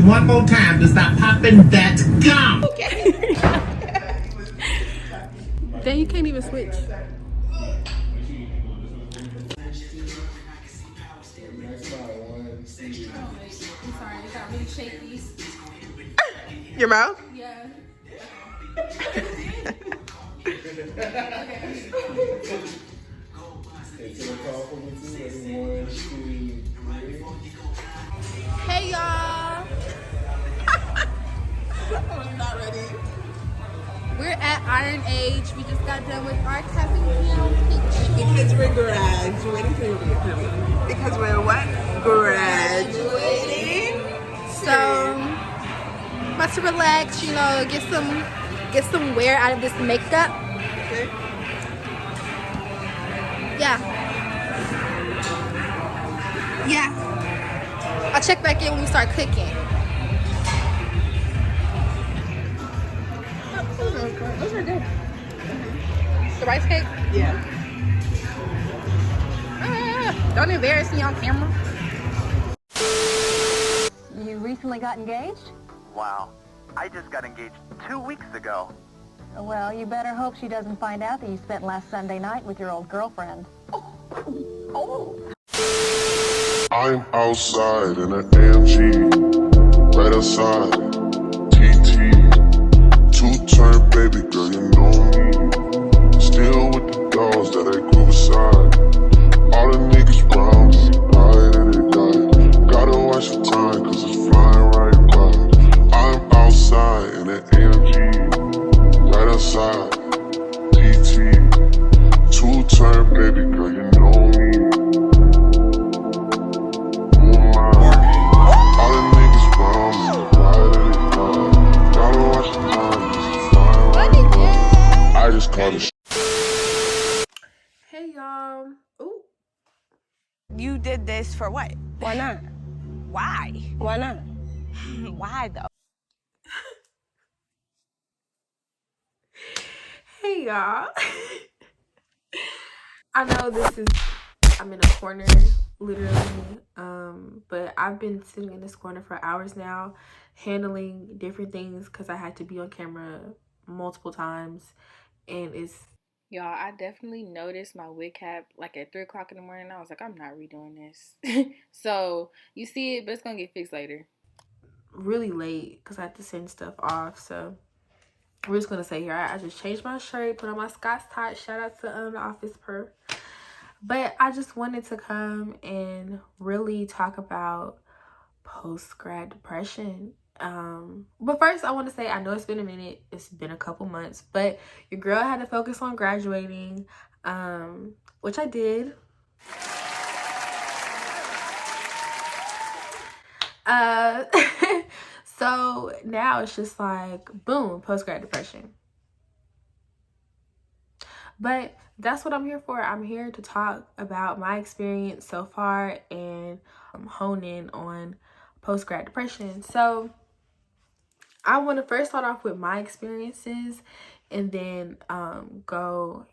One more time to stop popping that gum. Okay. Then you can't even switch. I'm sorry, it got really shaky. Your mouth? Yeah. Hey y'all. I'm not ready. We're at Iron Age. We just got done with our tapping piano picture. Because we're graduating. Because we're what? Graduating. So about to relax, you know, get some wear out of this makeup. Okay. Yeah. I'll check back in when we start cooking. Those are good. The rice cake? Yeah. Don't embarrass me on camera. You recently got engaged? Wow. I just got engaged 2 weeks ago. Well, you better hope she doesn't find out that you spent last Sunday night with your old girlfriend. I'm outside in an AMG, right outside, TT, two-turn baby girl, you know me, still with the dolls that I grew beside, all the niggas round me, right and they die, gotta watch the time cause it's flying right by, I'm outside in an AMG, right outside, TT, two-turn baby girl, you know me. Hey y'all. Ooh. You did this for what? Why not? Why? Why not? Why though? Hey y'all. I know I'm in a corner, literally, but I've been sitting in this corner for hours now, handling different things because I had to be on camera multiple times, and y'all, I definitely noticed my wig cap like at 3 o'clock in the morning. I was like, I'm not redoing this. So you see it, but it's gonna get fixed later. Really late because I had to send stuff off, so we're just gonna say here I just changed my shirt, put on my Scott's tie. Shout out to the office per. But I just wanted to come and really talk about post-grad depression. But first I want to say, I know it's been a minute, it's been a couple months, but your girl had to focus on graduating, which I did. So now it's just like boom, post-grad depression. But that's what I'm here for. I'm here to talk about my experience so far and hone in on post-grad depression. So I want to first start off with my experiences and then go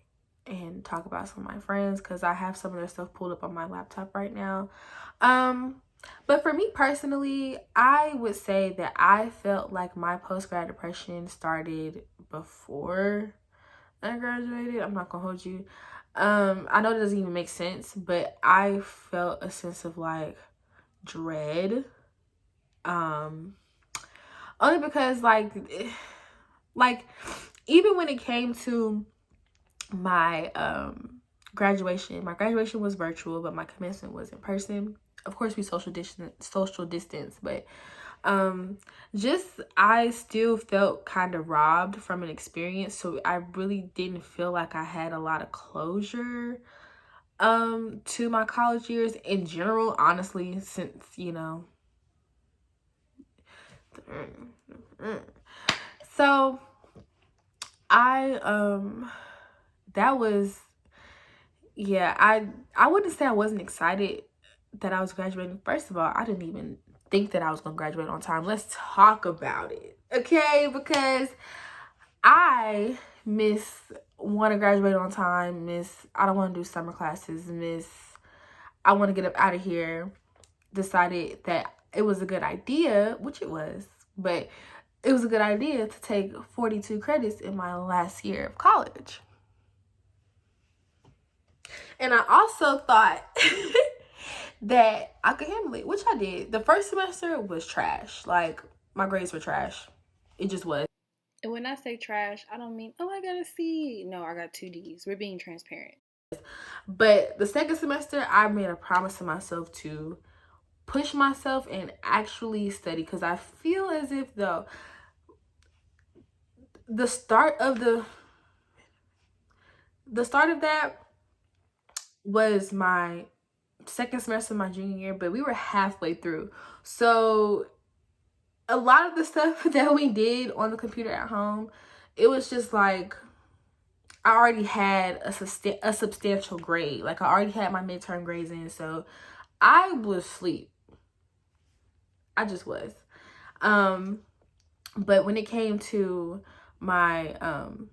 and talk about some of my friends because I have some of their stuff pulled up on my laptop right now. But for me personally, I would say that I felt like my post-grad depression started before I graduated. I'm not gonna hold you. I know that doesn't even make sense, but I felt a sense of like dread. Only because like even when it came to my graduation was virtual, but my commencement was in person. Of course we social distance, but I still felt kind of robbed from an experience, so I really didn't feel like I had a lot of closure to my college years in general, honestly, since so I wouldn't say I wasn't excited that I was graduating. First of all, I didn't even think that I was gonna graduate on time. Let's talk about it, okay? Because I want to graduate on time, I don't want to do summer classes, I want to get up out of here. Decided that it was a good idea, which it was, but it was a good idea to take 42 credits in my last year of college. And I also thought that I could handle it, which I did. The first semester was trash. Like, my grades were trash. It just was. And when I say trash, I don't mean, oh, I got a C. No, I got 2 Ds. We're being transparent. But the second semester, I made a promise to myself to push myself and actually study, because I feel as if the start of that was my second semester of my junior year, but we were halfway through. So a lot of the stuff that we did on the computer at home, it was just like, I already had a substantial grade. Like, I already had my midterm grades in, so I was asleep. I just was. But when it came to my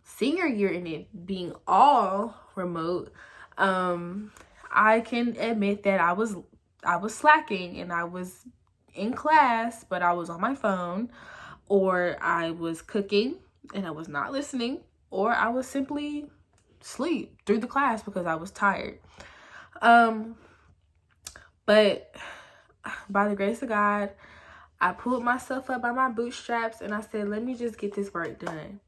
senior year and it being all remote, I can admit that I was slacking, and I was in class, but I was on my phone, or I was cooking and I was not listening, or I was simply asleep through the class because I was tired. But by the grace of God, I pulled myself up by my bootstraps and I said, let me just get this work done.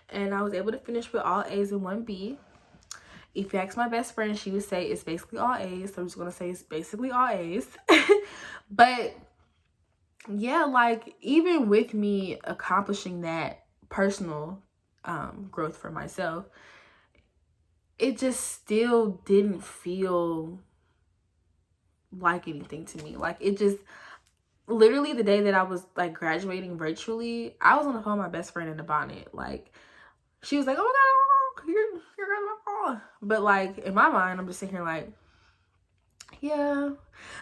And I was able to finish with all A's and 1 B. If you ask my best friend, she would say it's basically all A's. So I'm just going to say it's basically all A's. But yeah, like, even with me accomplishing that personal growth for myself, it just still didn't feel like anything to me. Like, it just, literally the day that I was like graduating virtually, I was on the phone with my best friend in the bonnet. Like, she was like, oh my God, you're on my phone. But like, in my mind, I'm just sitting here like, yeah,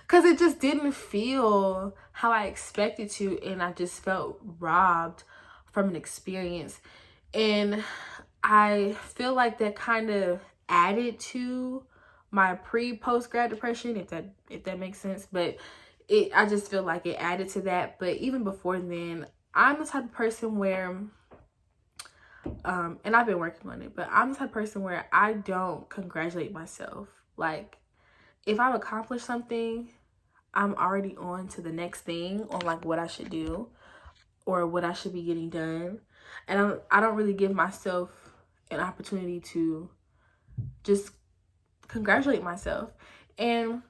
because it just didn't feel how I expected to, and I just felt robbed from an experience. And I feel like that kind of added to my post-grad depression, if that makes sense. But I just feel like it added to that. But even before then, I'm the type of person where and I've been working on it, but I'm the type of person where I don't congratulate myself. Like, if I've accomplished something, I'm already on to the next thing, on like what I should do or what I should be getting done. And I don't really give myself an opportunity to just congratulate myself. And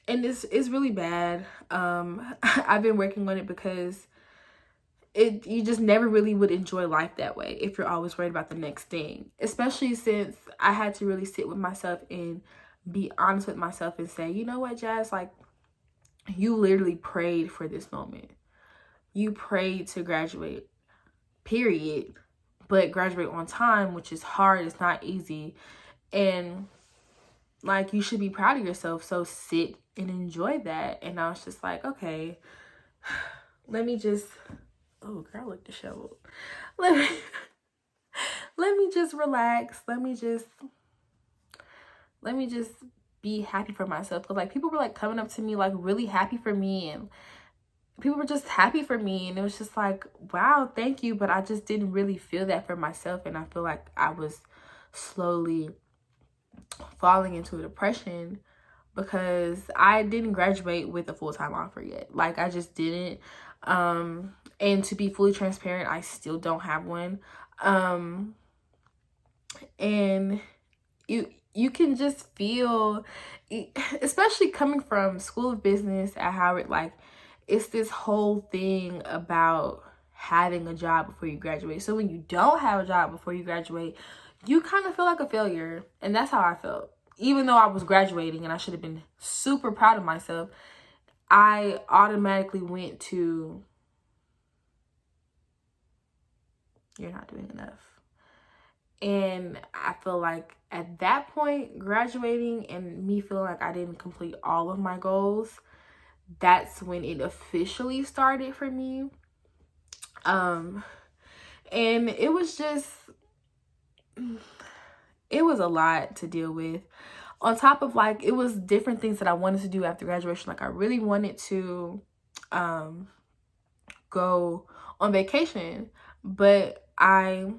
this is really bad. I've been working on it because you just never really would enjoy life that way if you're always worried about the next thing. Especially since I had to really sit with myself and be honest with myself and say, you know what, Jazz, like, you literally prayed for this moment. You prayed to graduate, period. But graduate on time, which is hard, it's not easy. And like, you should be proud of yourself. So sit and enjoy that. And I was just like, okay, let me just, oh girl, look disheveled. Let me just relax. Let me just be happy for myself. Because like, people were like coming up to me like really happy for me, and people were just happy for me, and it was just like, wow, thank you. But I just didn't really feel that for myself, and I feel like I was slowly falling into a depression because I didn't graduate with a full-time offer yet. Like, I just didn't. And to be fully transparent, I still don't have one. And you can just feel, especially coming from School of Business at Howard, like, it's this whole thing about having a job before you graduate. So when you don't have a job before you graduate, you kind of feel like a failure. And that's how I felt. Even though I was graduating and I should have been super proud of myself, I automatically went to, you're not doing enough. And I feel like at that point, graduating and me feeling like I didn't complete all of my goals, that's when it officially started for me. And it was just, it was a lot to deal with. On top of, like, it was different things that I wanted to do after graduation. Like, I really wanted to go on vacation, but I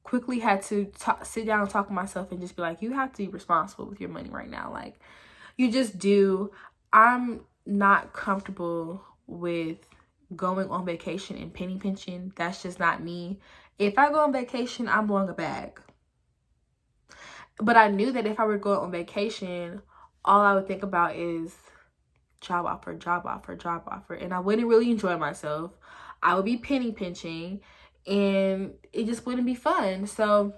quickly had to sit down and talk to myself and just be like, you have to be responsible with your money right now. Like, you just do. I'm not comfortable with going on vacation and penny pinching. That's just not me. If I go on vacation, I'm blowing a bag. But I knew that if I were going on vacation, all I would think about is job offer, job offer, job offer. And I wouldn't really enjoy myself. I would be penny pinching and it just wouldn't be fun. So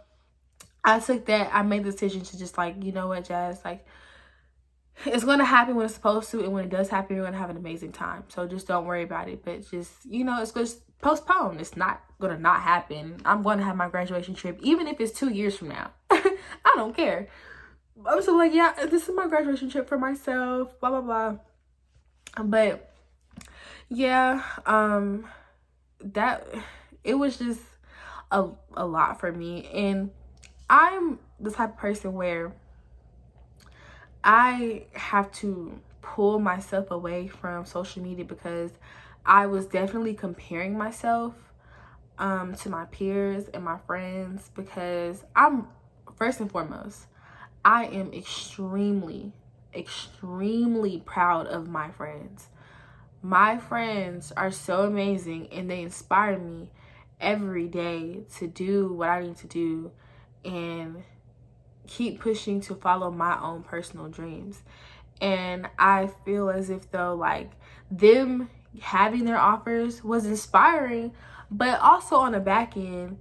I made the decision to just like, you know what, Jazz, like, it's going to happen when it's supposed to, and when it does happen, you're going to have an amazing time. So just don't worry about it. But just, you know, it's just postpone. It's not going to not happen. I'm going to have my graduation trip, even if it's 2 years from now. I don't care. I'm so like, yeah, this is my graduation trip for myself, blah, blah, blah. But yeah, it was just a lot for me. And I'm the type of person where I have to pull myself away from social media, because I was definitely comparing myself to my peers and my friends, because first and foremost, I am extremely proud of my friends. My friends are so amazing, and they inspire me every day to do what I need to do and keep pushing to follow my own personal dreams. And I feel as if though, like, them having their offers was inspiring, but also on the back end,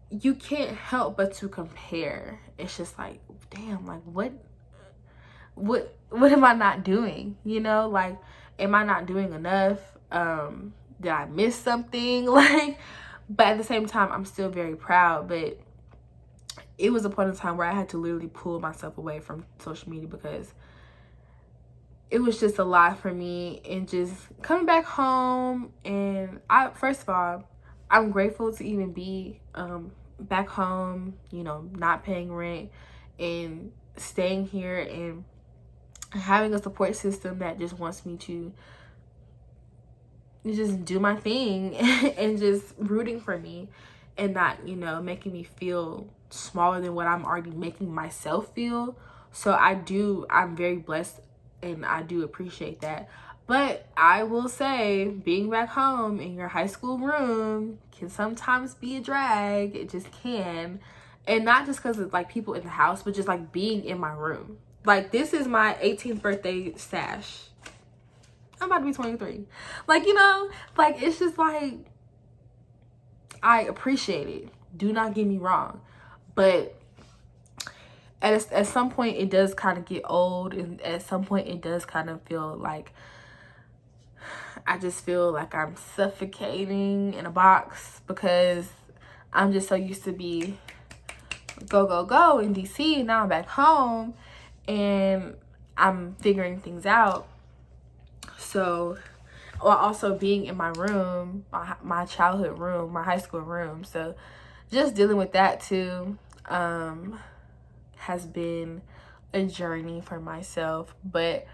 you can't help but to compare. It's just like, damn, like, what am I not doing? You know, like, am I not doing enough? Did I miss something? Like, but at the same time, I'm still very proud. But it was a point in time where I had to literally pull myself away from social media, because it was just a lot for me. And just coming back home, and first of all, I'm grateful to even be back home, you know, not paying rent and staying here and having a support system that just wants me to just do my thing and just rooting for me, and not, you know, making me feel smaller than what I'm already making myself feel. So I'm very blessed, and I do appreciate that. But I will say, being back home in your high school room can sometimes be a drag. It just can. And not just because of like people in the house, but just like being in my room. Like, this is my 18th birthday stash. I'm about to be 23. Like, you know, like, it's just like, I appreciate it. Do not get me wrong. But at some point, it does kind of get old. And at some point, it does kind of feel like, I just feel like I'm suffocating in a box, because I'm just so used to be go in DC. And now I'm back home and I'm figuring things out. So, while also being in my room, my childhood room, my high school room. So just dealing with that too has been a journey for myself. But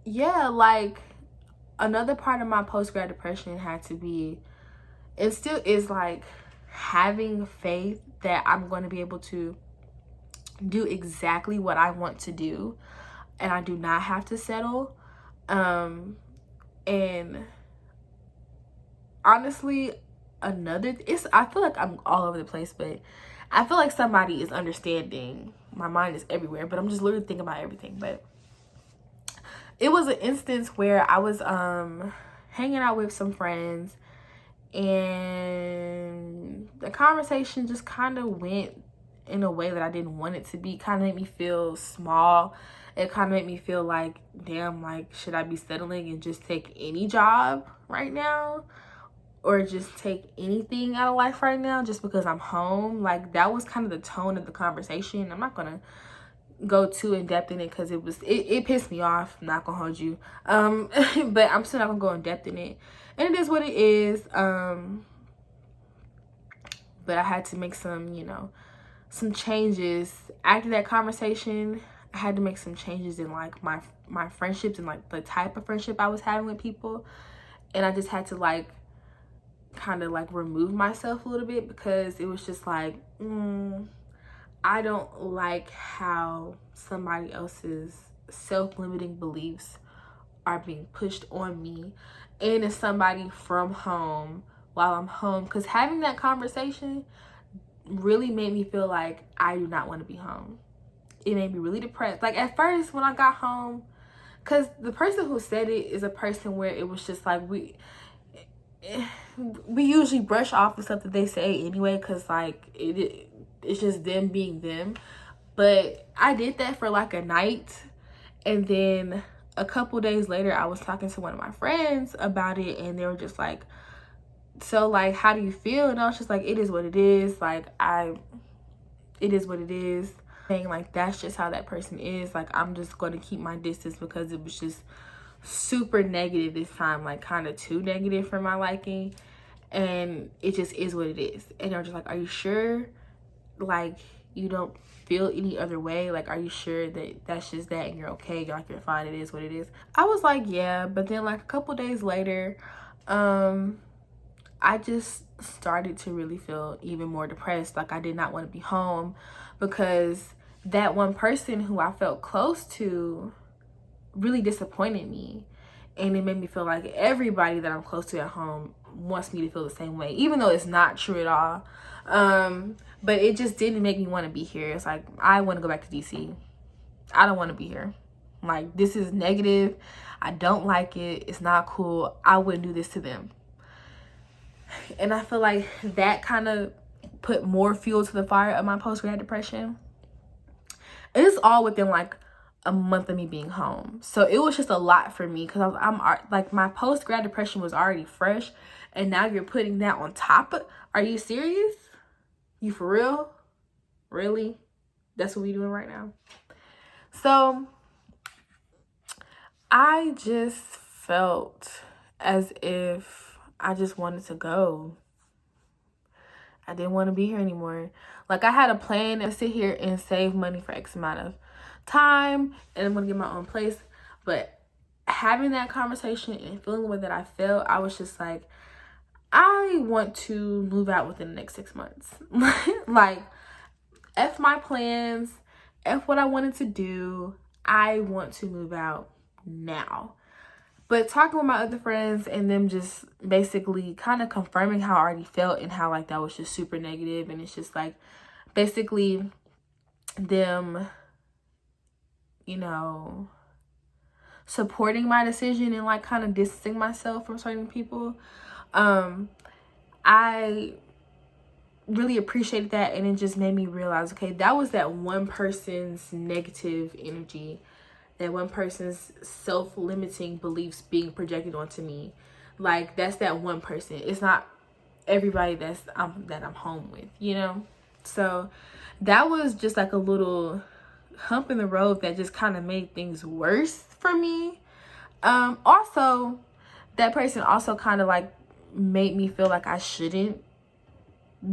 yeah, like, another part of my post-grad depression had to be, it still is, like, having faith that I'm going to be able to do exactly what I want to do, and I do not have to settle. And honestly, I feel like I'm all over the place, but I feel like somebody is understanding. My mind is everywhere, but I'm just literally thinking about everything. But it was an instance where I was hanging out with some friends, and the conversation just kind of went in a way that I didn't want it to be. Kind of made me feel small. It kind of made me feel like, damn, like, should I be settling and just take any job right now? Or just take anything out of life right now just because I'm home? Like, that was kind of the tone of the conversation. I'm not going to go too in depth in it, because it pissed me off. I'm not gonna hold you. But I'm still not gonna go in depth in it. And it is what it is. But I had to make some, you know, some changes after that conversation. I had to make some changes in, like, my friendships and like the type of friendship I was having with people. And I just had to like kind of like remove myself a little bit, because it was just like, I don't like how somebody else's self-limiting beliefs are being pushed on me, and it's somebody from home while I'm home. Because having that conversation really made me feel like I do not want to be home. It made me really depressed. Like at first when I got home, because the person who said it is a person where it was just like we usually brush off the stuff that they say anyway, because like it's just them being them. But I did that for like a night, and then a couple days later I was talking to one of my friends about it, and they were just like, so like, how do you feel? And I was just like, it is what it is. Like it is what it is. Saying like, that's just how that person is. Like, I'm just going to keep my distance, because it was just super negative this time, like kind of too negative for my liking. And it just is what it is. And they're just like, are you sure? Like, you don't feel any other way? Like, are you sure that that's just that and you're okay? Like, you're fine, it is what it is. I was like, yeah. But then like a couple days later, I just started to really feel even more depressed. Like, I did not want to be home, because that one person who I felt close to really disappointed me. And it made me feel like everybody that I'm close to at home wants me to feel the same way, even though it's not true at all. But it just didn't make me want to be here. It's like, I want to go back to DC. I don't want to be here. Like, this is negative. I don't like it. It's not cool. I wouldn't do this to them. And I feel like that kind of put more fuel to the fire of my post-grad depression. And it's all within like a month of me being home. So it was just a lot for me, because I'm like, my post-grad depression was already fresh, and now you're putting that on top of, are you serious? You for real? Really? That's what we doing right now? So I just felt as if I just wanted to go. I didn't want to be here anymore. Like, I had a plan to sit here and save money for X amount of time, and I'm gonna get my own place. But having that conversation and feeling the way that I felt, I was just like, I want to move out within the next 6 months. Like, F my plans, F what I wanted to do. I want to move out now. But talking with my other friends and them just basically kind of confirming how I already felt, and how like that was just super negative. And it's just like basically them, you know, supporting my decision and like kind of distancing myself from certain people. I really appreciated that, and it just made me realize, okay, that was that one person's negative energy, that one person's self-limiting beliefs being projected onto me. Like, that's that one person. It's not everybody that I'm home with, you know? So that was just like a little hump in the road that just kind of made things worse for me. Also, that person also kind of like made me feel like I shouldn't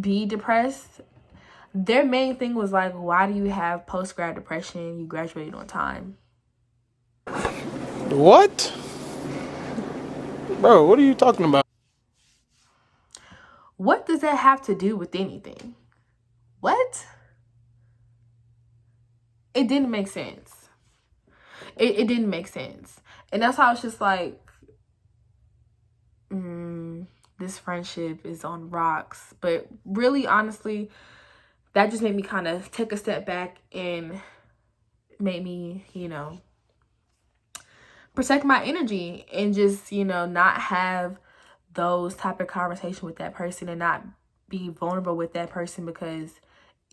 be depressed. Their main thing was like, why do you have post-grad depression? You graduated on time. What? Bro, what are you talking about? What does that have to do with anything? What? It didn't make sense. It didn't make sense. And that's how I was just like, this friendship is on rocks. But really, honestly, that just made me kind of take a step back and made me, you know, protect my energy and just, you know, not have those type of conversations with that person and not be vulnerable with that person, because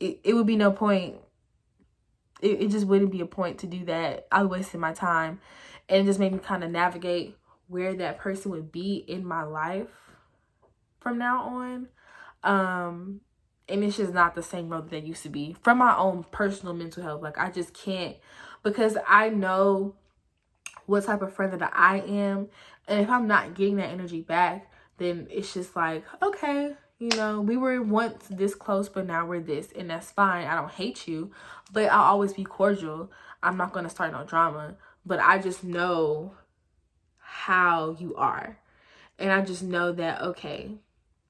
it would be no point. It just wouldn't be a point to do that. I wasted my time, and it just made me kind of navigate where that person would be in my life from now on. And it's just not the same road that they used to be from my own personal mental health. Like, I just can't, because I know what type of friend that I am, and if I'm not getting that energy back, then it's just like, okay, you know, we were once this close, but now we're this, and that's fine. I don't hate you, but I'll always be cordial. I'm not going to start no drama, but I just know how you are. And I just know that, okay,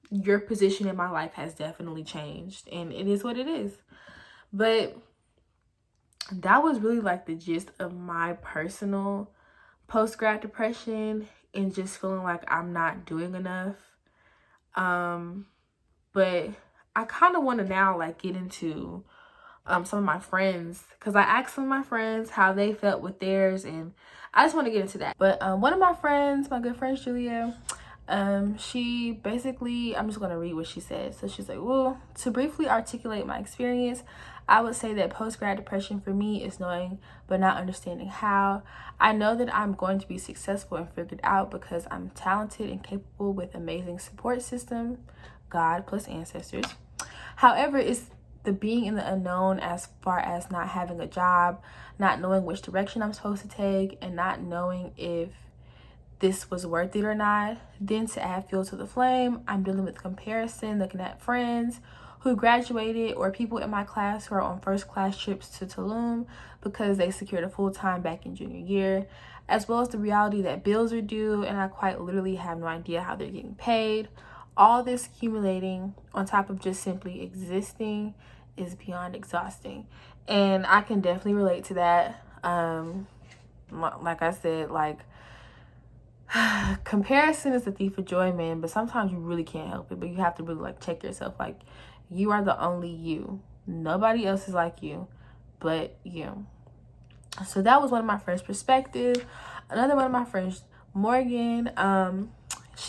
your position in my life has definitely changed, and it is what it is. But that was really like the gist of my personal post-grad depression, and just feeling like I'm not doing enough. But I kind of want to now like get into some of my friends, because I asked some of my friends how they felt with theirs, and I just want to get into that. But one of my friends, my good friend Julia, she basically, I'm just going to read what she said. So she's like, well, to briefly articulate my experience, I would say that post-grad depression for me is knowing but not understanding how. I know that I'm going to be successful and figured out because I'm talented and capable with amazing support system, God plus ancestors. However, it's the being in the unknown as far as not having a job, not knowing which direction I'm supposed to take, and not knowing if this was worth it or not. Then to add fuel to the flame, I'm dealing with comparison, looking at friends who graduated or people in my class who are on first class trips to Tulum because they secured a full-time back in junior year, as well as the reality that bills are due and I quite literally have no idea how they're getting paid. All this accumulating on top of just simply existing is beyond exhausting. And I can definitely relate to that. Like I said, like, comparison is the thief of joy, man, but sometimes you really can't help it. But you have to really like check yourself. Like, you are the only you. Nobody else is like you but you. So that was one of my friends' perspective. Another one of my friends, Morgan,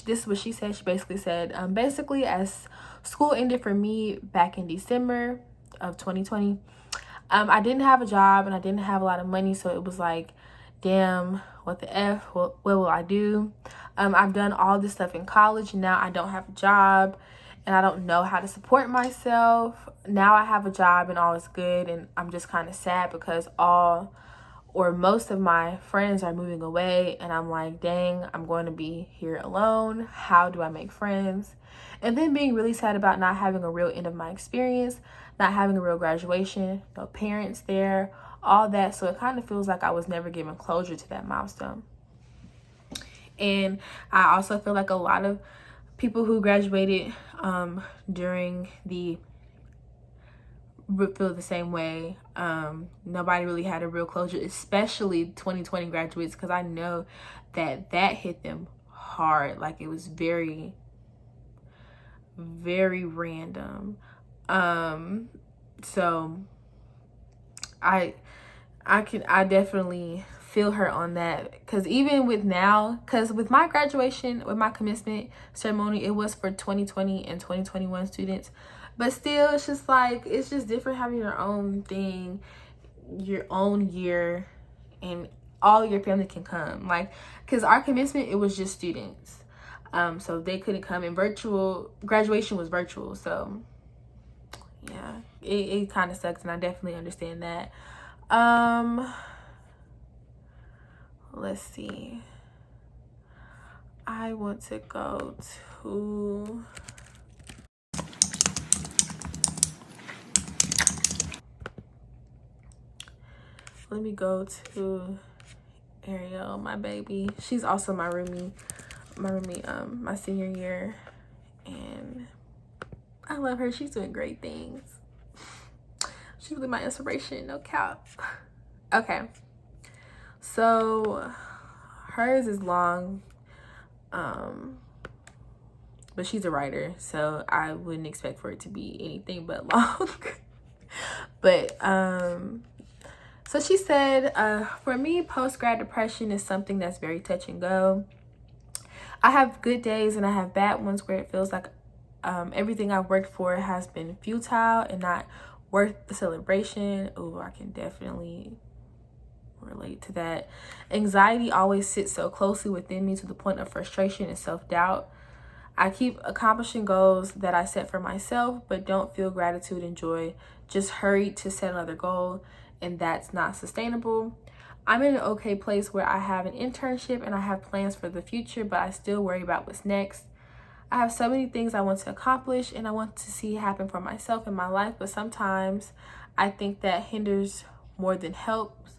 this is what she said. She basically said, basically, as school ended for me back in December of 2020, I didn't have a job and I didn't have a lot of money. So it was like, damn, what the F, what will I do? I've done all this stuff in college, and now I don't have a job and I don't know how to support myself. Now I have a job and all is good, and I'm just kind of sad because all or most of my friends are moving away, and I'm like, dang, I'm going to be here alone. How do I make friends? And then being really sad about not having a real end of my experience, not having a real graduation, no parents there, all that. So it kind of feels like I was never given closure to that milestone. And I also feel like a lot of people who graduated during the feel the same way. Nobody really had a real closure, especially 2020 graduates, because I know that hit them hard. Like, it was very, very random. So I definitely feel her on that, because even with now, because with my graduation, with my commencement ceremony, it was for 2020 and 2021 students, but still, it's just like, it's just different having your own thing, your own year, and all your family can come. Like, because our commencement, it was just students, so they couldn't come, and virtual graduation was virtual. So yeah, it kind of sucks, and I definitely understand that. Let's see. I want to go to let me go to Arielle, my baby. She's also my roomie, my senior year, and I love her. She's doing great things. She's really my inspiration, no cap. Okay, so hers is long, but she's a writer, so I wouldn't expect for it to be anything but long. But so she said, for me, post-grad depression is something that's very touch and go. I have good days and I have bad ones where it feels like everything I've worked for has been futile and not worth the celebration. Oh, I can definitely relate to that. Anxiety always sits so closely within me to the point of frustration and self-doubt. I keep accomplishing goals that I set for myself, but don't feel gratitude and joy. Just hurry to set another goal, and that's not sustainable. I'm in an okay place where I have an internship and I have plans for the future, but I still worry about what's next. I have so many things I want to accomplish and I want to see happen for myself in my life, but sometimes I think that hinders more than helps.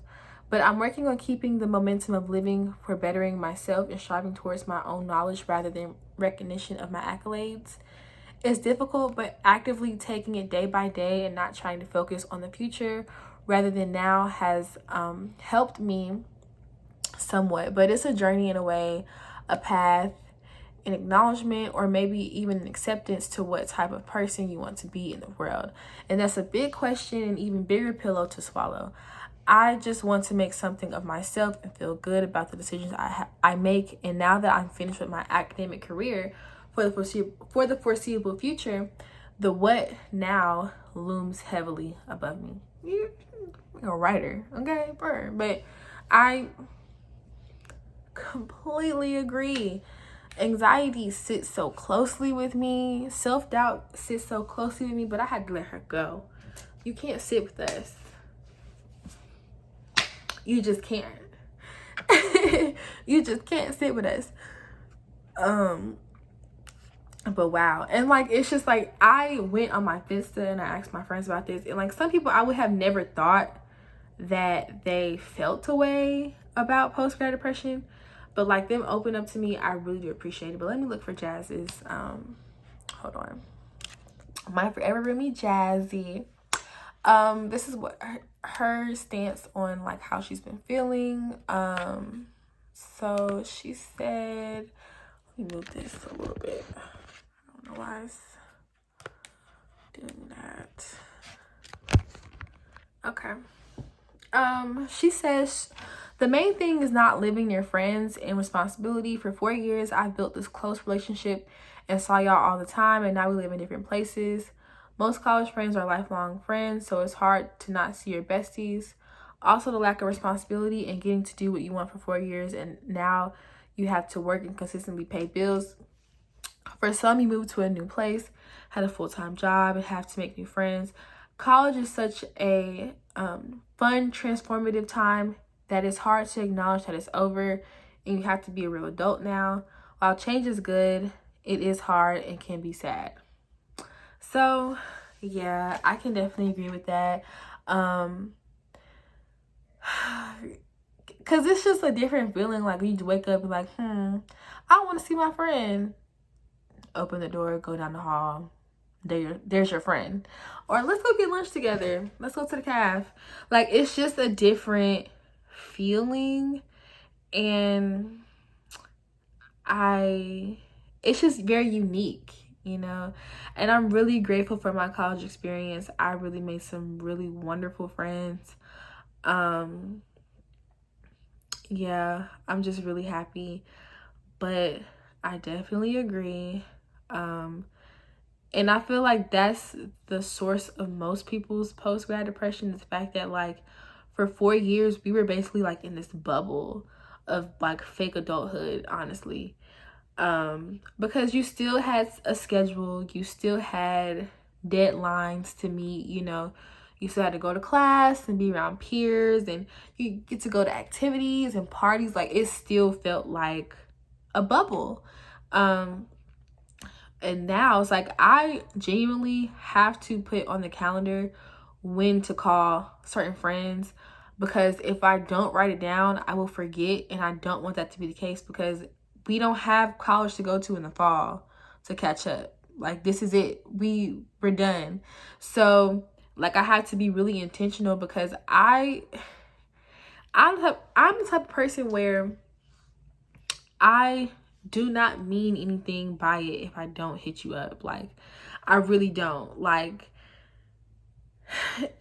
but I'm working on keeping the momentum of living for bettering myself and striving towards my own knowledge rather than recognition of my accolades. It's difficult, but actively taking it day by day and not trying to focus on the future rather than now has helped me somewhat. But it's a journey in a way, a path, an acknowledgement, or maybe even an acceptance to what type of person you want to be in the world. And that's a big question and even bigger pillow to swallow. I just want to make something of myself and feel good about the decisions I make. And now that I'm finished with my academic career for the foreseeable future, the what now looms heavily above me. You're a writer, okay, but I completely agree. Anxiety sits so closely with me. Self-doubt sits so closely with me, but I had to let her go. You can't sit with us. You just can't. You just can't sit with us. But wow. And like, it's just like, I went on my Finsta and I asked my friends about this, and like, some people I would have never thought that they felt a way about post-grad depression, but like, them open up to me, I really do appreciate it. But let me look for Jazz's hold on, my forever roomie Jazzy. This is what her stance on like how she's been feeling. So she said, let me move this a little bit. I don't know why it's doing that. Okay. She says, the main thing is not living near friends and responsibility. For 4 years, I've built this close relationship and saw y'all all the time, and now we live in different places. Most college friends are lifelong friends, so it's hard to not see your besties. Also, the lack of responsibility and getting to do what you want for 4 years, and now you have to work and consistently pay bills. For some, you move to a new place, had a full-time job, and have to make new friends. College is such a fun, transformative time that it's hard to acknowledge that it's over and you have to be a real adult now. While change is good, it is hard and can be sad. So yeah, I can definitely agree with that. Cause it's just a different feeling. Like, you wake up and like, I want to see my friend. Open the door, go down the hall. There's your friend. Or let's go get lunch together. Let's go to the cafe. Like, it's just a different feeling, and it's just very unique, you know. And I'm really grateful for my college experience. I really made some really wonderful friends. Yeah, I'm just really happy, but I definitely agree. And I feel like that's the source of most people's post-grad depression, is the fact that like, for 4 years, we were basically like in this bubble of like fake adulthood, honestly. Because you still had a schedule, you still had deadlines to meet, you know, you still had to go to class and be around peers, and you get to go to activities and parties. Like, it still felt like a bubble. And now it's like, I genuinely have to put on the calendar when to call certain friends, because if I don't write it down, I will forget, and I don't want that to be the case, because we don't have college to go to in the fall to catch up. Like, this is it. We're done. So like, I had to be really intentional, because I'm the type of person where I do not mean anything by it if I don't hit you up. Like, I really don't. Like,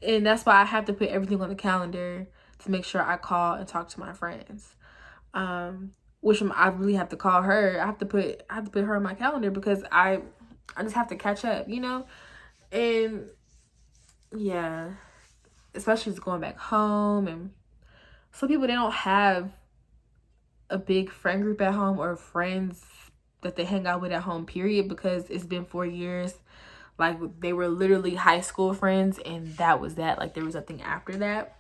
and that's why I have to put everything on the calendar to make sure I call and talk to my friends. Which I really have to call her. I have to put her on my calendar, because I just have to catch up, you know? And yeah, especially just going back home, and some people, they don't have a big friend group at home, or friends that they hang out with at home, period, because it's been 4 years. Like, they were literally high school friends, and that was that. Like, there was nothing after that.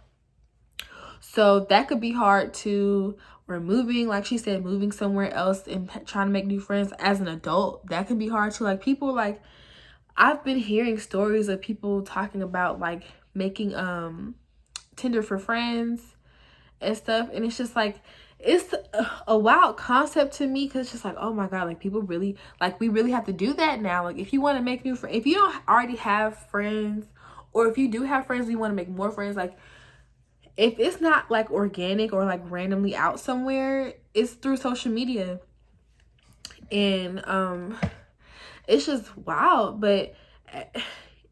So that could be hard too. Or moving, like she said, moving somewhere else and trying to make new friends as an adult, that can be hard too. Like, people, like, I've been hearing stories of people talking about like making Tinder for friends and stuff. And it's just like, it's a wild concept to me, because it's just like, oh my God, like people really, like we really have to do that now. Like if you want to make new friends, if you don't already have friends, or if you do have friends, you want to make more friends, like if it's not like organic or like randomly out somewhere, it's through social media. And it's just wild. But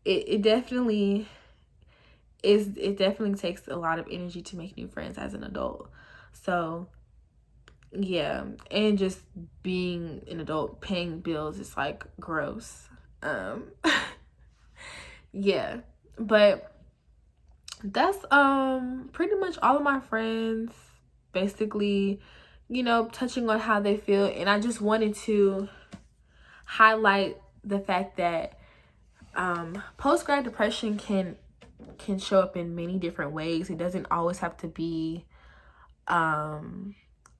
it definitely is, it definitely takes a lot of energy to make new friends as an adult. So yeah, and just being an adult paying bills is like gross. Yeah, but that's pretty much all of my friends, basically, you know, touching on how they feel. And I just wanted to highlight the fact that post-grad depression can show up in many different ways. It doesn't always have to be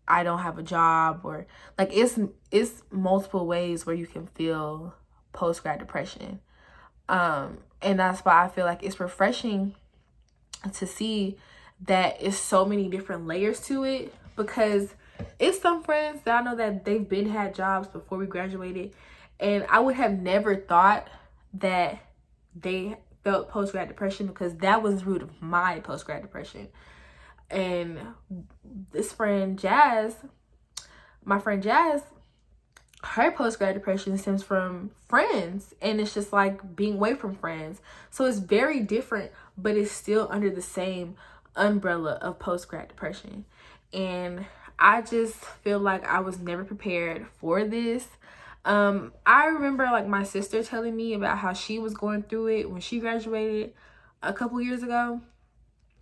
I don't have a job, or like it's multiple ways where you can feel post-grad depression. And that's why I feel like it's refreshing to see that it's so many different layers to it, because it's some friends that I know that they've been had jobs before we graduated, and I would have never thought that they felt post-grad depression, because that was the root of my post-grad depression. And this friend Jazz, my friend Jazz, her post-grad depression stems from friends, and it's just like being away from friends. So it's very different, but it's still under the same umbrella of post-grad depression. And I just feel like I was never prepared for this. I remember like my sister telling me about how she was going through it when she graduated a couple years ago,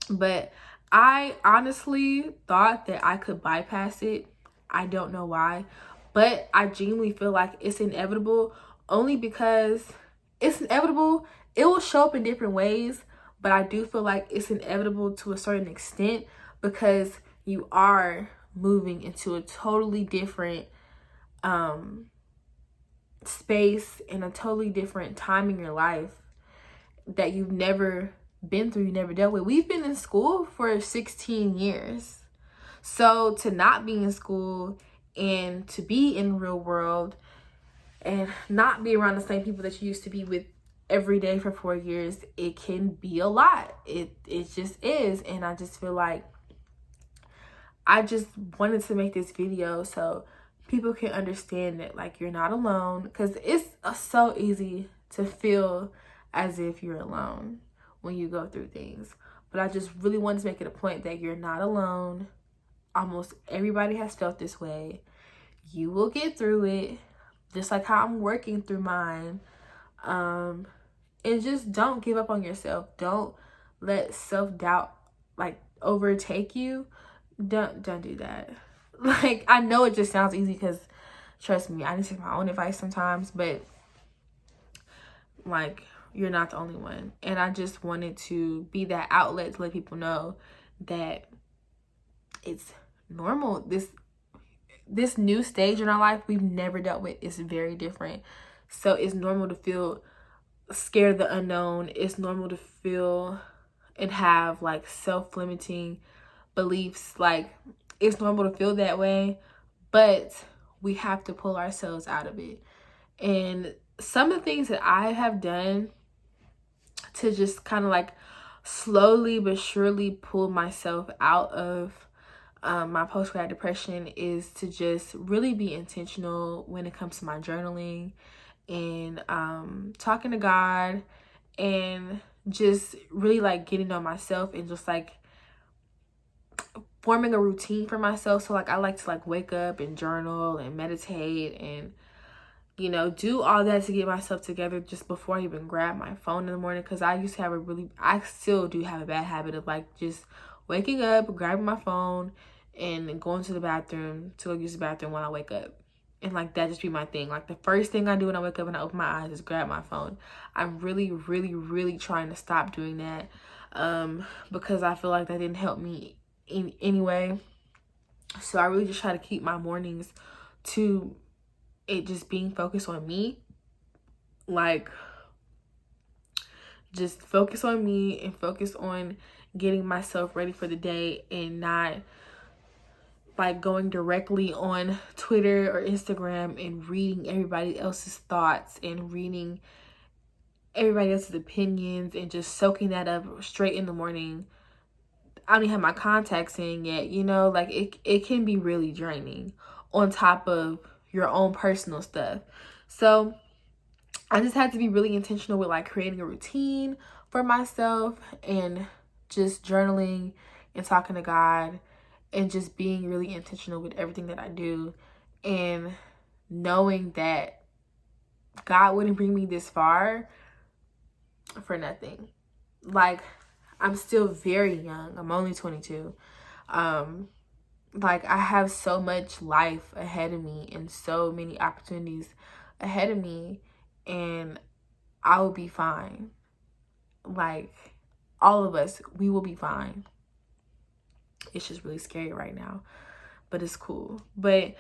but I honestly thought that I could bypass it. I don't know why, but I genuinely feel like it's inevitable, only because it's inevitable. It will show up in different ways, but I do feel like it's inevitable to a certain extent, because you are moving into a totally different space and a totally different time in your life that you've never been through, you never dealt with. We've been in school for 16 years. So to not be in school and to be in the real world and not be around the same people that you used to be with every day for 4 years, it can be a lot. It just is. And I just feel like I just wanted to make this video so people can understand that like you're not alone, because it's so easy to feel as if you're alone when you go through things. But I just really wanted to make it a point that you're not alone. Almost everybody has felt this way. You will get through it, just like how I'm working through mine. And just don't give up on yourself. Don't let self-doubt like overtake you. Don't do that. Like, I know it just sounds easy, because trust me, I need to take my own advice sometimes, but like, you're not the only one. And I just wanted to be that outlet to let people know that it's normal. This new stage in our life we've never dealt with is very different. So it's normal to feel scared of the unknown. It's normal to feel and have like self-limiting beliefs. Like, it's normal to feel that way, but we have to pull ourselves out of it. And some of the things that I have done to just kind of like slowly but surely pull myself out of my post-grad depression is to just really be intentional when it comes to my journaling and talking to God, and just really like getting to know myself, and just like forming a routine for myself. So like I like to like wake up and journal and meditate and, you know, do all that to get myself together just before I even grab my phone in the morning. Because I used to have I still do have a bad habit of like just waking up, grabbing my phone and going to the bathroom to go use the bathroom when I wake up. And like that just be my thing. Like the first thing I do when I wake up and I open my eyes is grab my phone. I'm really, really, really trying to stop doing that, because I feel like that didn't help me anyway. So I really just try to keep my mornings to it just being focused on me. Like, just focus on me and focus on getting myself ready for the day and not like going directly on Twitter or Instagram and reading everybody else's thoughts and reading everybody else's opinions and just soaking that up straight in the morning. I don't even have my contacts in yet, you know, like it can be really draining on top of your own personal stuff. So I just had to be really intentional with like creating a routine for myself and just journaling and talking to God and just being really intentional with everything that I do, and knowing that God wouldn't bring me this far for nothing. Like, I'm still very young. I'm only 22. Like, I have so much life ahead of me and so many opportunities ahead of me, and I will be fine. Like, all of us, we will be fine. It's just really scary right now, but it's cool. But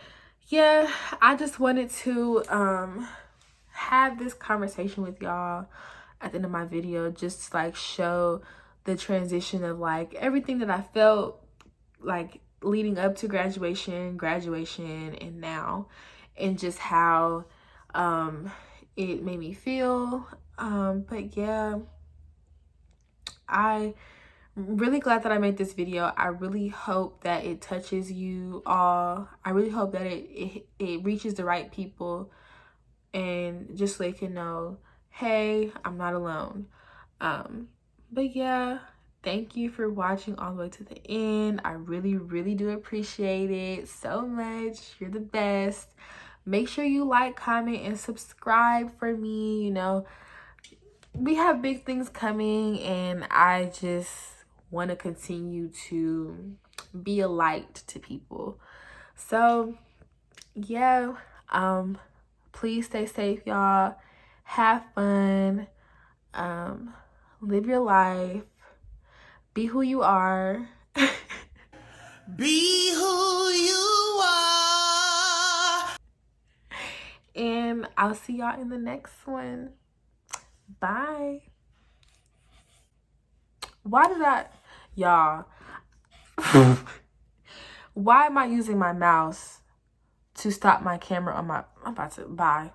yeah, I just wanted to have this conversation with y'all at the end of my video, just to like show the transition of like everything that I felt like leading up to graduation, and now, and just how it made me feel. But yeah, I'm really glad that I made this video. I really hope that it touches you all. I really hope that it reaches the right people, and just so they can know, hey, I'm not alone. But yeah, thank you for watching all the way to the end. I really, really do appreciate it so much. You're the best. Make sure you like, comment, and subscribe for me. You know, we have big things coming, and I just want to continue to be a light to people. So yeah, please stay safe, y'all. Have fun. Live your life. Be who you are. Be who you are. And I'll see y'all in the next one. Bye. Why did y'all, why am I using my mouse to stop my camera on my, I'm about to, bye.